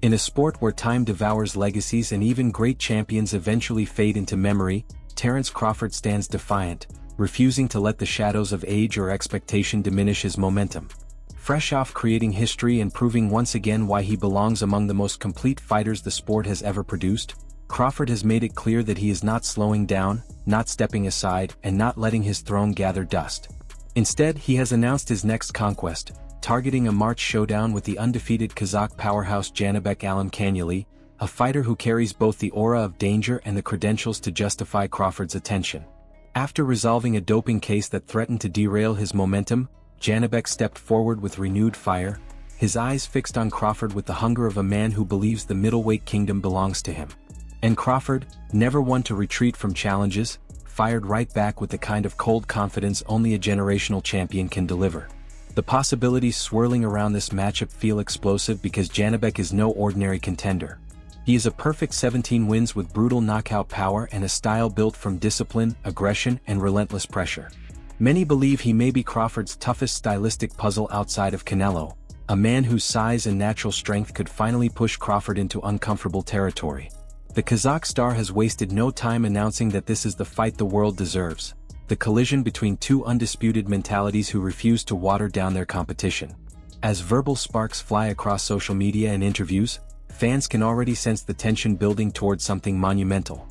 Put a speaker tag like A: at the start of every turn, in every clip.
A: In a sport where time devours legacies and even great champions eventually fade into memory, Terence Crawford stands defiant, refusing to let the shadows of age or expectation diminish his momentum. Fresh off creating history and proving once again why he belongs among the most complete fighters the sport has ever produced, Crawford has made it clear that he is not slowing down, not stepping aside, and not letting his throne gather dust. Instead, he has announced his next conquest, targeting a March showdown with the undefeated Kazakh powerhouse Janibek Alimkhanuly, a fighter who carries both the aura of danger and the credentials to justify Crawford's attention. After resolving a doping case that threatened to derail his momentum, Janibek stepped forward with renewed fire, his eyes fixed on Crawford with the hunger of a man who believes the middleweight kingdom belongs to him. And Crawford, never one to retreat from challenges, fired right back with the kind of cold confidence only a generational champion can deliver. The possibilities swirling around this matchup feel explosive because Janibek is no ordinary contender. He is a perfect 17 wins with brutal knockout power and a style built from discipline, aggression, and relentless pressure. Many believe he may be Crawford's toughest stylistic puzzle outside of Canelo, a man whose size and natural strength could finally push Crawford into uncomfortable territory. The Kazakh star has wasted no time announcing that this is the fight the world deserves, the collision between two undisputed mentalities who refuse to water down their competition. As verbal sparks fly across social media and interviews, fans can already sense the tension building towards something monumental.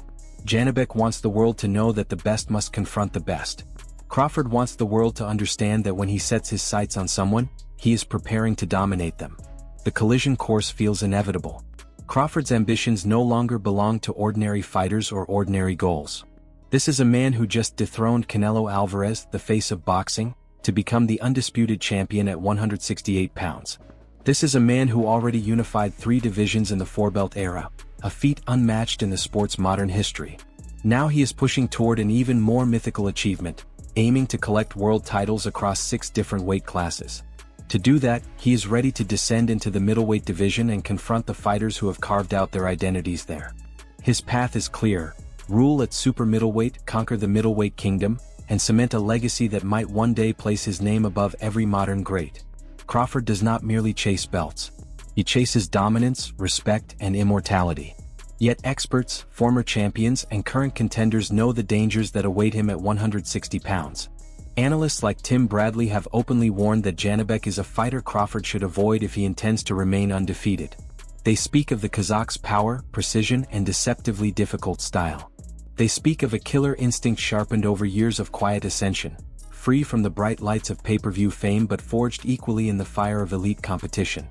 A: Janibek wants the world to know that the best must confront the best. Crawford wants the world to understand that when he sets his sights on someone, he is preparing to dominate them. The collision course feels inevitable. Crawford's ambitions no longer belong to ordinary fighters or ordinary goals. This is a man who just dethroned Canelo Alvarez, the face of boxing, to become the undisputed champion at 168 pounds. This is a man who already unified 3 divisions in the four-belt era, a feat unmatched in the sport's modern history. Now he is pushing toward an even more mythical achievement, aiming to collect world titles across 6 different weight classes. To do that, he is ready to descend into the middleweight division and confront the fighters who have carved out their identities there. His path is clear: rule at super middleweight, conquer the middleweight kingdom, and cement a legacy that might one day place his name above every modern great. Crawford does not merely chase belts. He chases dominance, respect, and immortality. Yet experts, former champions, and current contenders know the dangers that await him at 160 pounds. Analysts like Tim Bradley have openly warned that Janibek is a fighter Crawford should avoid if he intends to remain undefeated. They speak of the Kazakh's power, precision, and deceptively difficult style. They speak of a killer instinct sharpened over years of quiet ascension, free from the bright lights of pay-per-view fame but forged equally in the fire of elite competition.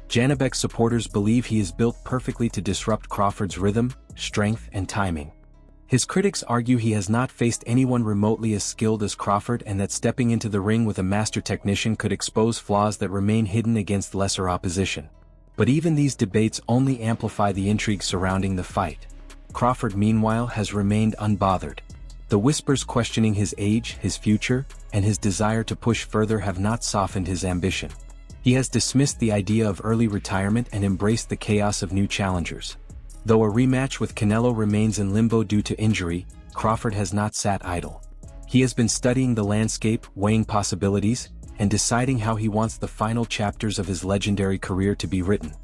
A: Janibek's supporters believe he is built perfectly to disrupt Crawford's rhythm, strength, and timing. His critics argue he has not faced anyone remotely as skilled as Crawford and that stepping into the ring with a master technician could expose flaws that remain hidden against lesser opposition. But even these debates only amplify the intrigue surrounding the fight. Crawford, meanwhile, has remained unbothered. The whispers questioning his age, his future, and his desire to push further have not softened his ambition. He has dismissed the idea of early retirement and embraced the chaos of new challengers. Though a rematch with Canelo remains in limbo due to injury, Crawford has not sat idle. He has been studying the landscape, weighing possibilities, and deciding how he wants the final chapters of his legendary career to be written.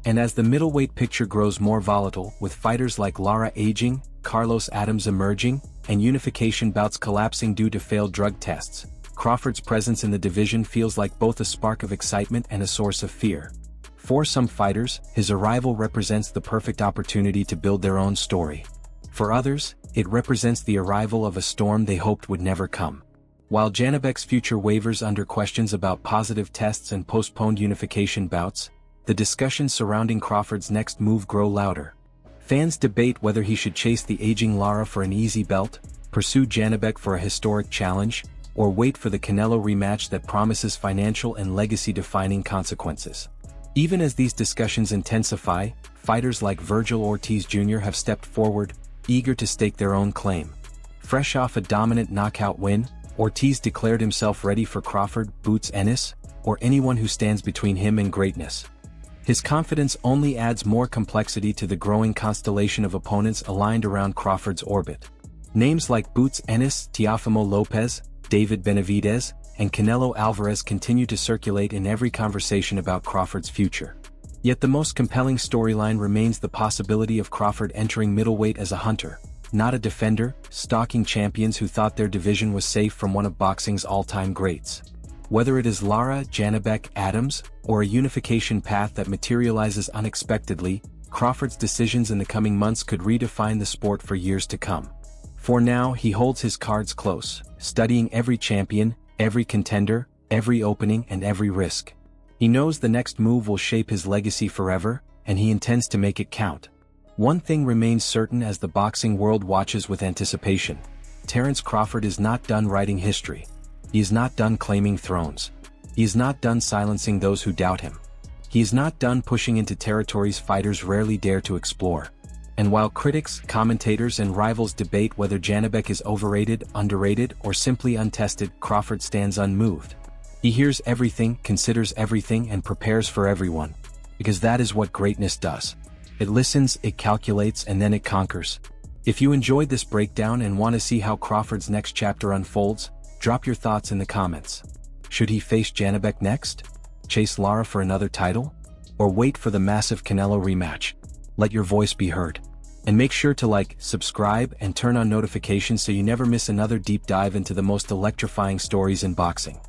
A: And as the middleweight picture grows more volatile, with fighters like Lara aging, Carlos Adams emerging, and unification bouts collapsing due to failed drug tests, Crawford's presence in the division feels like both a spark of excitement and a source of fear. For some fighters, his arrival represents the perfect opportunity to build their own story. For others, it represents the arrival of a storm they hoped would never come. While Janibek's future wavers under questions about positive tests and postponed unification bouts, the discussions surrounding Crawford's next move grow louder. Fans debate whether he should chase the aging Lara for an easy belt, pursue Janibek for a historic challenge, or wait for the Canelo rematch that promises financial and legacy-defining consequences. Even as these discussions intensify, fighters like Virgil Ortiz Jr. have stepped forward, eager to stake their own claim. Fresh off a dominant knockout win, Ortiz declared himself ready for Crawford, Boots Ennis, or anyone who stands between him and greatness. His confidence only adds more complexity to the growing constellation of opponents aligned around Crawford's orbit. Names like Boots Ennis, Teofimo Lopez, David Benavidez, and Canelo Alvarez continue to circulate in every conversation about Crawford's future. Yet the most compelling storyline remains the possibility of Crawford entering middleweight as a hunter, not a defender, stalking champions who thought their division was safe from one of boxing's all-time greats. Whether it is Lara, Janibek, Adams, or a unification path that materializes unexpectedly, Crawford's decisions in the coming months could redefine the sport for years to come. For now, he holds his cards close, studying every champion, every contender, every opening and every risk. He knows the next move will shape his legacy forever, and he intends to make it count. One thing remains certain as the boxing world watches with anticipation. Terence Crawford is not done writing history. He is not done claiming thrones. He is not done silencing those who doubt him. He is not done pushing into territories fighters rarely dare to explore. And while critics, commentators and rivals debate whether Janibek is overrated, underrated, or simply untested, Crawford stands unmoved. He hears everything, considers everything and prepares for everyone. Because that is what greatness does. It listens, it calculates, and then it conquers. If you enjoyed this breakdown and want to see how Crawford's next chapter unfolds, drop your thoughts in the comments. Should he face Janibek next? Chase Lara for another title? Or wait for the massive Canelo rematch? Let your voice be heard. And make sure to like, subscribe, and turn on notifications so you never miss another deep dive into the most electrifying stories in boxing.